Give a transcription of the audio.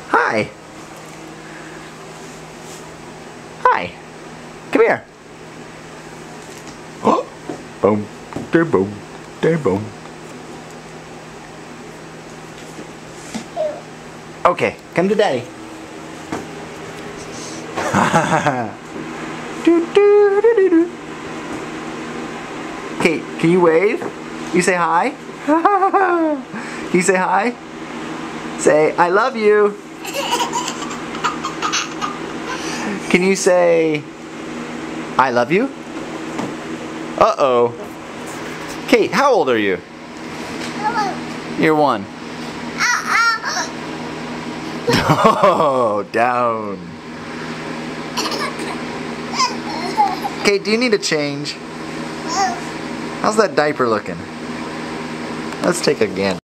Hi. Hi. Come here. Oh. Boom. There boom. There boom. Okay, come to Daddy. Kate, can you wave? You say hi? Can you say hi? Say, I love you. Can you say, I love you? Uh-oh. Kate, how old are you? You're 1. Oh, down. Kate, do you need a change? How's that diaper looking? Let's take again.